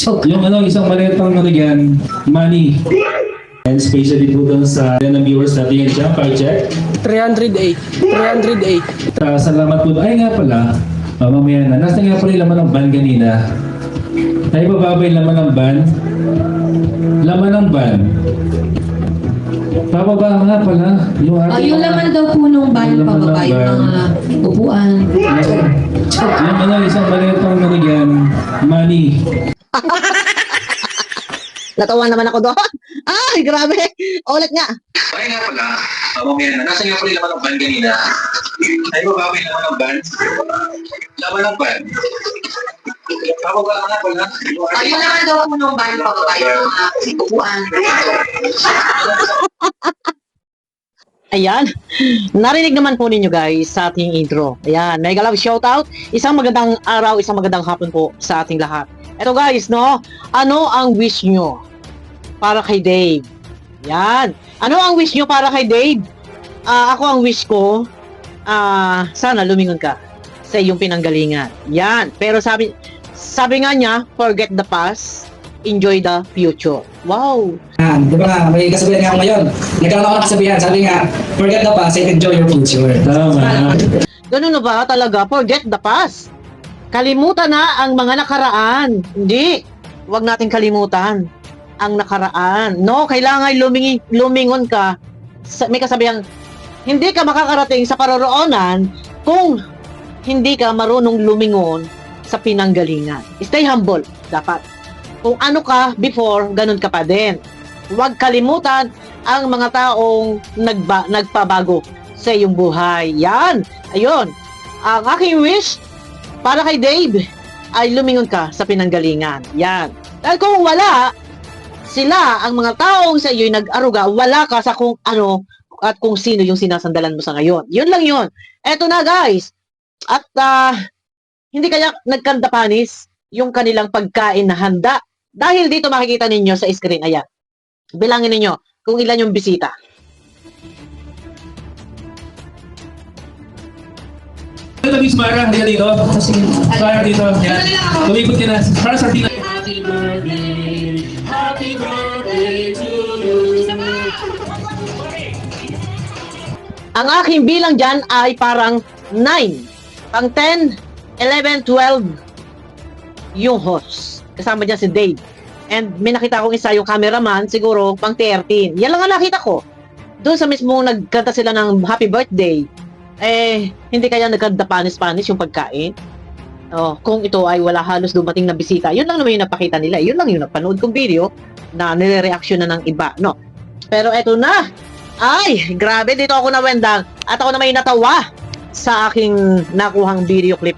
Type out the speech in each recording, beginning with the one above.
Yung isang maletang yan, money. And especially po doon sa ng viewers natin yan siya, check. 308. 308. Salamat po. Ay nga pala, mamaya na. Nasa nga pala yung laman ng van kanina. Ay bababa yung laman ng van. Laman ng van. Pababa nga pala. Yung laman daw po nung van, pababa yung mga upuan. Yung isang maletang yan, money. Natawa naman ako doon. Ay, grabe. Ulit nga. Ay nga pala, mamaya na. Nasa nga pala yung laman ng van kanina. Ay bababa yung laman ng van. Laman ng van. Pababa nga pala. Yung laman daw po nung van, pababa yung mga upuan. Ayan. Narinig naman po ninyo guys sa ating intro. Ayan. Mega love shoutout. Isang magandang araw, isang magandang hapon po sa ating lahat. Eto guys, no? Ano ang wish nyo para kay Dave? Yan. Ano ang wish nyo para kay Dave? Ako ang wish ko, sana lumingon ka sa iyong pinanggalingan. Yan. Pero sabi nga niya, forget the past, enjoy the future. Wow. Di ba, may kasabihan nga ako ngayon. Nagkaroon ako ng kasabihan, sabi nga, forget the past and enjoy your future. Tama. Ganun na ba talaga? Forget the past. Kalimutan na ang mga nakaraan. Hindi. Huwag natin kalimutan ang nakaraan. No, kailangan lumingon ka. May kasabihan, hindi ka makakarating sa paroroonan kung hindi ka marunong lumingon sa pinanggalingan. Stay humble, dapat. Kung ano ka before, ganun ka pa din. Huwag kalimutan ang mga taong nagpabago sa iyong buhay. Yan. Ayun. Ang aking wish para kay Dave ay lumingon ka sa pinanggalingan. Yan. Dahil kung wala, sila, ang mga taong sa iyo'y nag-aruga, wala ka sa kung ano at kung sino yung sinasandalan mo sa ngayon. Yun lang yun. Eto na guys. At hindi kaya nagkanda panis yung kanilang pagkain na handa. Dahil dito makikita ninyo sa screen. Ayan. Bilangin ninyo kung ilan yung bisita. Ito, Miss Mara, halika dito. Mara dito. Yan. Tumikot ka na. Para sa tina. Happy birthday to you. Ang aking bilang dyan ay parang 9. Pang 10, 11, 12 yung host. Kasama dyan si Dave. And may nakita kong isa yung cameraman, siguro pang 13. Yan lang ang nakita ko. Doon sa mismo nagkanta sila ng happy birthday. Hindi kaya nagkanta panis-panis yung pagkain? Kung ito ay wala halos dumating na bisita, yun lang naman yung napakita nila. Yun lang yung napanood kong video na nire-reaction na ng iba, no? Pero eto na! Ay, grabe, dito ako nawendang. At ako na may natawa sa aking nakuhang video clip.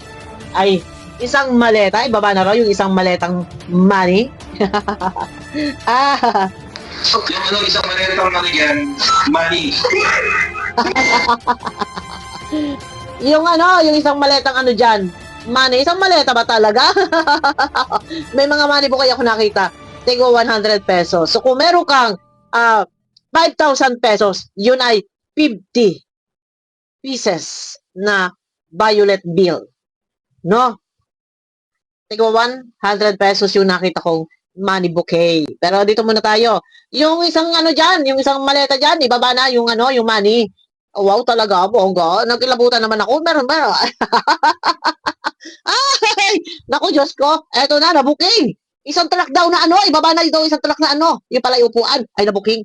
Ay, isang maleta, ibaba na raw yung isang maletang money. Yung isang maletang yan, money. Yung isang maletang dyan, money, isang maleta ba talaga? May mga money po kaya ako nakita. Tigo 100 pesos. So kung meron kang 5,000 pesos, yun ay 50 pieces na violet bill. No? Tigo 100 pesos yung nakita kong money bouquet. Pero dito muna tayo. Yung isang dyan, yung isang maleta dyan, ibaba na yung yung money. Oh, wow, talaga, bongga. Nagkilabutan naman ako. Meron. Ay! Naku, Diyos ko. Eto na, nabuking. Isang truck daw na ibaba na ito, isang truck na yung pala yung upuan. Ay, nabuking.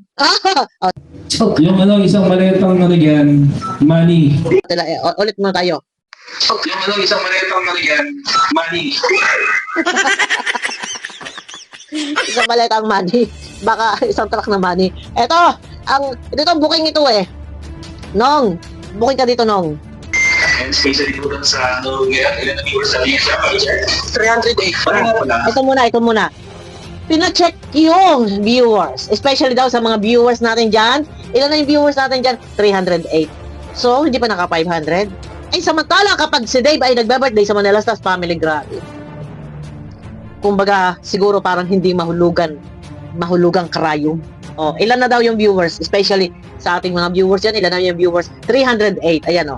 Yung isang maletang yan, money. Ulit muna tayo. Yung isang maletang yan, money. Isang maletang money. Baka isang truck na money. Eto, dito ang booking ito Nong, booking ka dito, Nong. And especially po doon sa ilan na viewers natin siya, 308. Ito muna. Pina-check yung viewers. Especially daw sa mga viewers natin dyan. Ilan na yung viewers natin dyan? 308. So, hindi pa naka 500. Ay, samantala kapag si Dave ay nagbe-birthday sa Manila Stars Family, grabe. Kumbaga, siguro parang hindi mahulugang karayom. Ilan na daw yung viewers? Especially sa ating mga viewers yan, ilan na yung viewers? 308. Ayan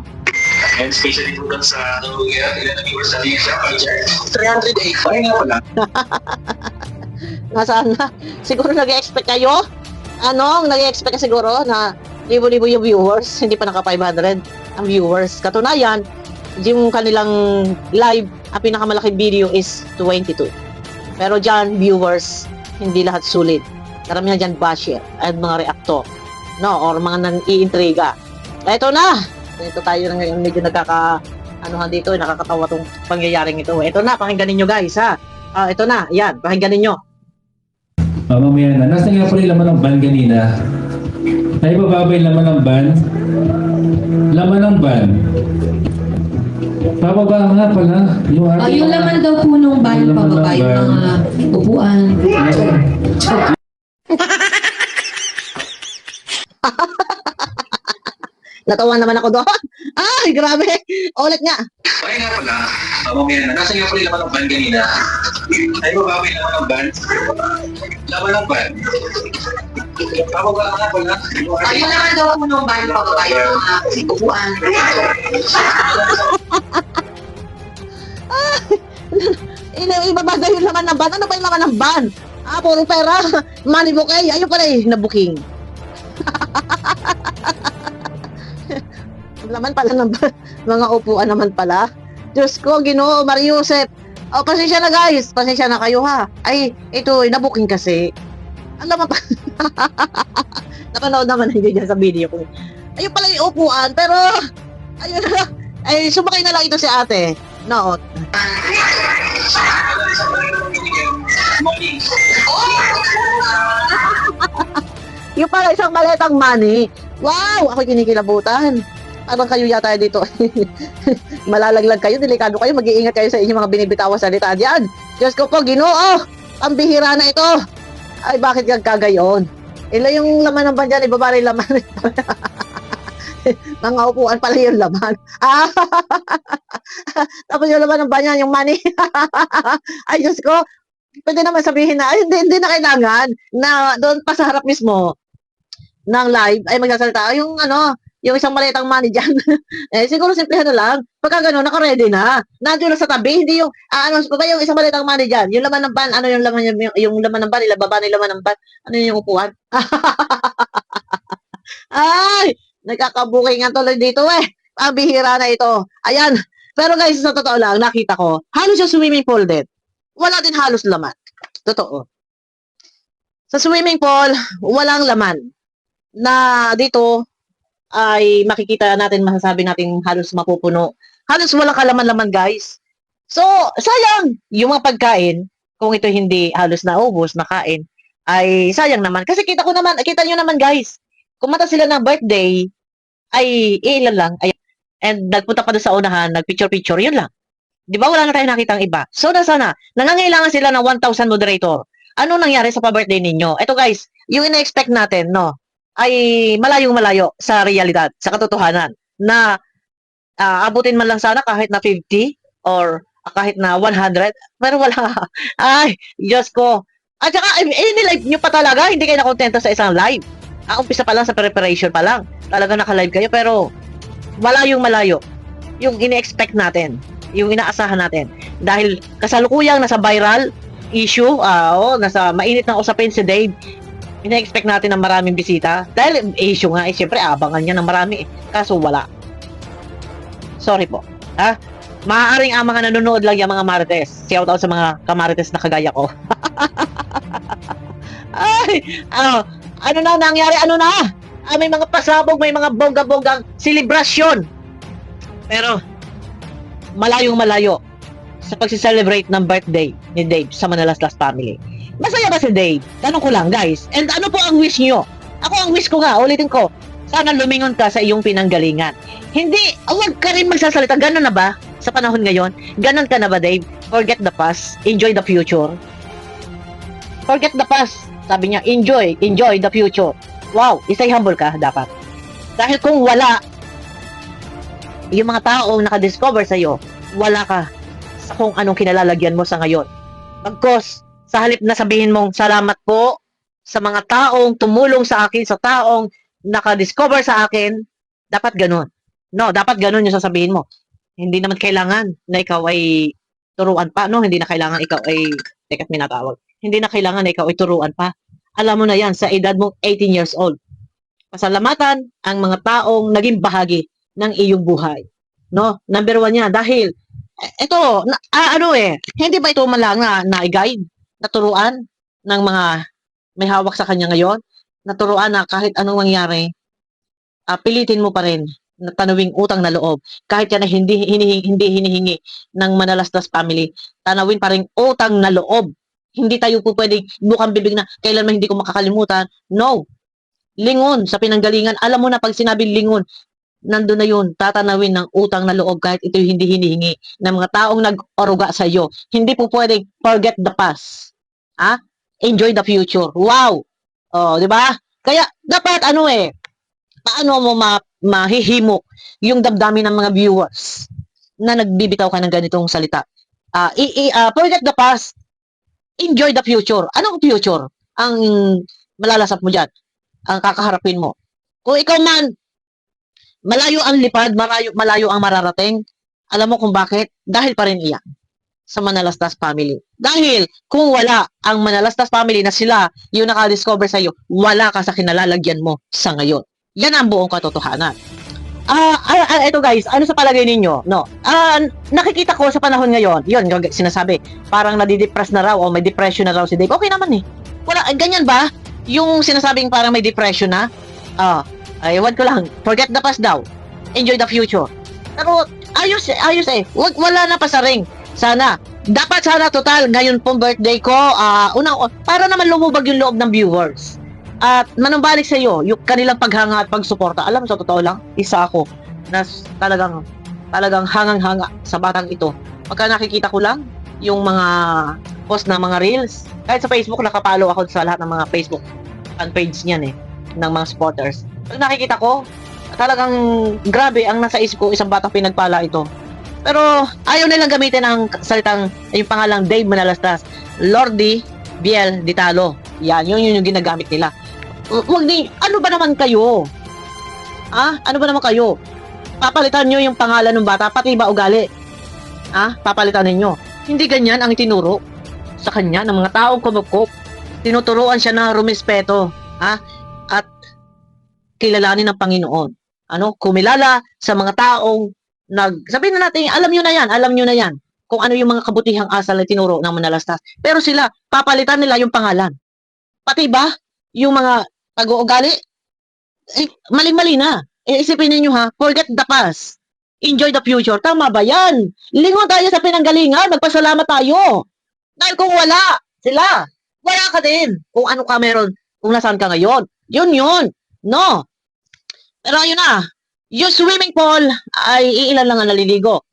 And especially po doon sa ilan na viewers natin siya, 308. Ay nga pala. Nasaan na? Siguro nag-expect kayo? Nag-expect ka siguro na libo-libo yung viewers, hindi pa naka 500 ang viewers. Katunayan, yung kanilang live, ang pinakamalaking video is 22. Pero dyan, viewers, hindi lahat sulit. Karamihan dyan basher at mga reactor, no? Or mga nang-iintriga. Eto na! Ito tayo na ngayon, medyo nakakatawa tong pangyayaring ito. Eto na, pakinggan ninyo guys, ha? Ito na, yan, pakinggan ninyo. Mamaya na. Nasa nga pala yung laman ng van kanina. Ay, bababa yung laman ng van. Laman ng van. Bababa nga pala. Yung laman daw po nung ban Yung laman pababa, ng yung van. mga upuan. Natawa naman ako doon. Ay, grabe. Ulit nga. Ay nga pala, mamaya na. Nasa nga pala yung laman ng van kanina. Ay, bababa yung laman ng van. Laman ng van. Bababa nga pala. Yung laman daw po nung ban pababa, yung mga upuan. Ibabagay yung laman ng van. Ano ba yung laman ng van? Puro pera. Money bouquet. Ayun pala na-booking. Laman pala ng mga upuan naman pala. Diyos ko, Ginoo, Mariusep. Pasensya na guys. Pasensya na kayo ha. Ay, ito, na-booking kasi. Alam mo pa. Napanood naman hindi dyan sa video ko. Ayun pala yung upuan, pero ayun na. Ay, sumakay na lang ito si ate. No. Yung pala isang maletang money. Wow! Ako kinikilabutan. Parang kayo yata dito. Malalaglag kayo, delikado kayo, mag-iingat kayo sa inyong mga binibitawang salita diyan. Diyos ko po, Ginoo! Ang bihira na ito. Ay, bakit kagayon? Ila yung laman ng bandyan, ibaba rin laman. Mga upuan pala yung laman. Tapos yung laman ng banyan, yung money. Ay, Diyos ko, pwede naman sabihin na, ay, hindi na kailangan na doon pa sa harap mismo ng live ay magsasalita yung isang maletang money dyan. Siguro simplihan na lang. Pagka gano'n, naka-ready na. Nandiyo na sa tabi, hindi yung, yung isang maletang money dyan. Yung laman ng van, yung laman ng van, ilababa na yung laman ng van. Ano yung upuan? Ay, nagkakabuking nga tuloy dito Ang bihira na ito. Ayan. Pero guys, sa totoo lang, nakita ko, halos yung swimming pool din. Wala din halos laman. Totoo. Sa swimming pool, walang laman. Na dito, ay makikita natin, masasabi natin halos mapupuno. Halos walang kalaman-laman guys. So, sayang yung mga pagkain, kung ito hindi halos naubos, nakain, ay sayang naman. Kasi kita nyo naman guys, kumanta sila ng birthday, ay ilan lang. And nagpunta pa doon sa unahan, nagpicture-picture, yun lang. Di ba wala na tayong nakitang iba? So, sana, nangangailangan sila ng 1,000 moderator. Ano nangyari sa pa-birthday ninyo? Ito guys, yung ina-expect natin, no? Ay malayong-malayo sa realidad, sa katotohanan, na abutin man lang sana kahit na 50 or kahit na 100, pero wala. Ay, Diyos ko. At saka, ni-live nyo pa talaga, hindi kayo nakontento sa isang live. Umpisa pa lang sa preparation pa lang. Talaga naka-live kayo, pero malayong-malayo. Yung ine-expect natin, yung inaasahan natin. Dahil kasalukuyang nasa viral issue, nasa mainit ng usapin si Dave, ina-expect natin ng maraming bisita. Dahil issue nga, siyempre abangan niya ng marami. Kaso wala. Sorry po. Maaaring ang mga nanonood lang yung mga marites. Shout out sa mga kamarites na kagaya ko. Ay, ano na nangyari? Ano na? May mga pasabog, may mga bongga-bonggang selebrasyon. Pero, malayong malayo sa pagsi-celebrate ng birthday ni Dave sa Manalaslas family. Masaya ba si Dave? Tanong ko lang, guys. And ano po ang wish nyo? Ako ang wish ko nga, ulitin ko, sana lumingon ka sa iyong pinanggalingan. Hindi, huwag ka rin magsasalita. Ganon na ba sa panahon ngayon? Ganon ka na ba, Dave? Forget the past, enjoy the future. Forget the past. Sabi niya, enjoy the future. Wow, stay humble ka, dapat. Dahil kung wala, yung mga taong nakadiscover sa'yo, wala ka sa kung anong kinalalagyan mo sa ngayon. Bagkos, sa halip na sabihin mong salamat po sa mga taong tumulong sa akin, sa taong nakadiscover sa akin, dapat ganun. No, dapat ganun yung sasabihin mo. Hindi naman kailangan na ikaw ay turuan pa, no? Hindi na kailangan ikaw ay, teka't minatawag. hindi na kailangan na ikaw ituruan pa. Alam mo na yan sa edad mong 18 years old. Pasalamatan ang mga taong naging bahagi ng iyong buhay. No? Number 1 yan. Dahil, ito, hindi ba ito man lang na guide, naturuan ng mga may hawak sa kanya ngayon? Naturuan na kahit anong mangyari, pilitin mo pa rin na tanawing utang na loob. Kahit yan na hindi hinihingi ng Manalastas family, tanawin pa rin utang na loob. Hindi tayo po pwedeng bukang bibig na kailanman hindi ko makakalimutan. No. Lingon sa pinanggalingan. Alam mo na pag sinabing lingon, nandun na yun, tatanawin ng utang na loob kahit ito hindi hinihingi ng mga taong nag-oruga sa iyo. Hindi po pwedeng forget the past. Enjoy the future. Wow! Oh, di ba? Kaya dapat paano mo mahihimok yung damdamin ng mga viewers na nagbibitaw ka ng ganitong salita. Forget the past. Enjoy the future. Anong future? Ang malalasap mo dyan. Ang kakaharapin mo. Kung ikaw man, malayo ang lipad, malayo ang mararating, alam mo kung bakit? Dahil pa rin iyan sa Manalastas family. Dahil kung wala ang Manalastas family na sila yung nakadiscover sa iyo, wala ka sa kinalalagyan mo sa ngayon. Yan ang buong katotohanan. Ito guys, ano sa palagay ninyo? No. Nakikita ko sa panahon ngayon, yun, sinasabi, parang nadidepress na raw o may depression na raw si Dave. Okay naman eh. Wala, ganyan ba? Yung sinasabing parang may depression na? Ewan ko lang. Forget the past daw. Enjoy the future. Pero, ayos eh. Wala na pa sa ring. Sana. Dapat sana total, ngayon pong birthday ko, para naman lumubag yung loob ng viewers. At manumbalik sa iyo, yung kanilang paghanga at pagsuporta. Alam mo, sa totoo lang, isa ako na talagang hangang-hanga sa batang ito. Pagka nakikita ko lang yung mga post na mga reels, kahit sa Facebook, nakapalo ako sa lahat ng mga Facebook fan page niyan ng mga supporters. Pag nakikita ko, talagang grabe ang nasa isip ko, isang batang pinagpala ito. Pero ayaw nilang gamitin ang salitang, yung pangalang Dave Manalastas, Lordy Biel Ditalo. Yan, yun yung ginagamit nila. Ano ba naman kayo? Ano ba naman kayo? Papalitan nyo yung pangalan ng bata, pati ba ugali? Papalitan ninyo. Hindi ganyan ang itinuro sa kanya ng mga taong kumupkop. Tinuturuan siya na rumispeto, at kilalanin ng Panginoon. Kumilala sa mga taong sabihin na natin, alam nyo na yan, kung ano yung mga kabutihang asal na tinuro ng Manalastas. Pero sila, papalitan nila yung pangalan. Pati ba, yung mga pag-uugali, mali-mali na. Isipin ninyo forget the past. Enjoy the future. Tama ba yan? Lingon tayo sa pinanggalingan, magpasalamat tayo. Dahil kung wala sila, wala ka din. Kung ano ka meron, kung nasaan ka ngayon. Yun. No. Pero ayun na, yung swimming pool ay iilan lang ang naliligo.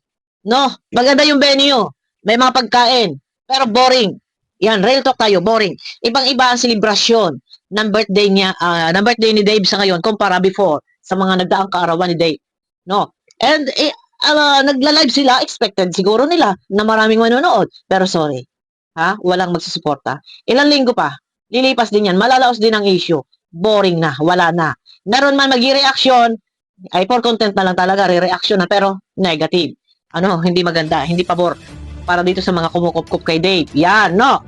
No, maganda yung venue. May mga pagkain. Pero boring. Yan, real talk tayo, boring. Ibang-iba ang selebrasyon ng birthday ni Dave sa ngayon kumpara before sa mga nagdaang kaarawan ni Dave. No. And nagla-live sila, expected siguro nila na maraming manonood. Pero sorry. Walang magsusuporta. Ilang linggo pa, lilipas din yan. Malalaos din ang issue. Boring na, wala na. Meron man mag-reaction, ay for content na lang talaga, re-reaction na, pero negative. Hindi maganda, hindi pabor para dito sa mga kumukup-kup kay Dave. Yan, no?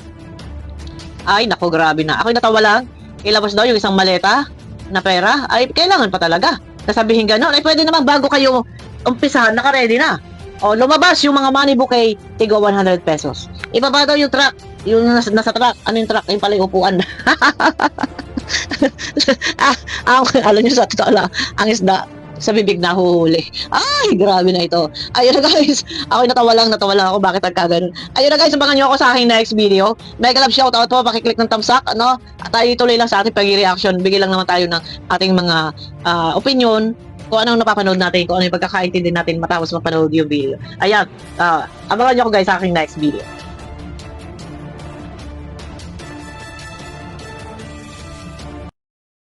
Ay, naku, grabe na. Ako'y natawa lang. Ilabas daw yung isang maleta na pera. Ay, kailangan pa talaga. Sasabihin gano'n. Ay, pwede naman bago kayo umpisahan, naka-ready na. O, lumabas yung mga money bouquet, tigo 100 pesos. Ibaba daw yung truck. Yung nasa truck. Ano yung truck? Yung pala yung upuan. Alam nyo, sa totoo lang, ang isda, sa bibig na huhuli. Ay, grabe na ito. Ayun na guys, ako'y natawa lang ako, bakit nagkaganon. Ayun na guys, sabangan nyo ako sa aking next video. Mega love shoutout po, pakiclick ng thumbs up, at tayo tuloy lang sa ating pag-reaction. Bigyan lang naman tayo ng ating mga opinion, kung anong napapanood natin, kung ano yung pagkakaintindi natin matapos mapanood yung video. Ayan, abangan nyo ako guys sa aking next video.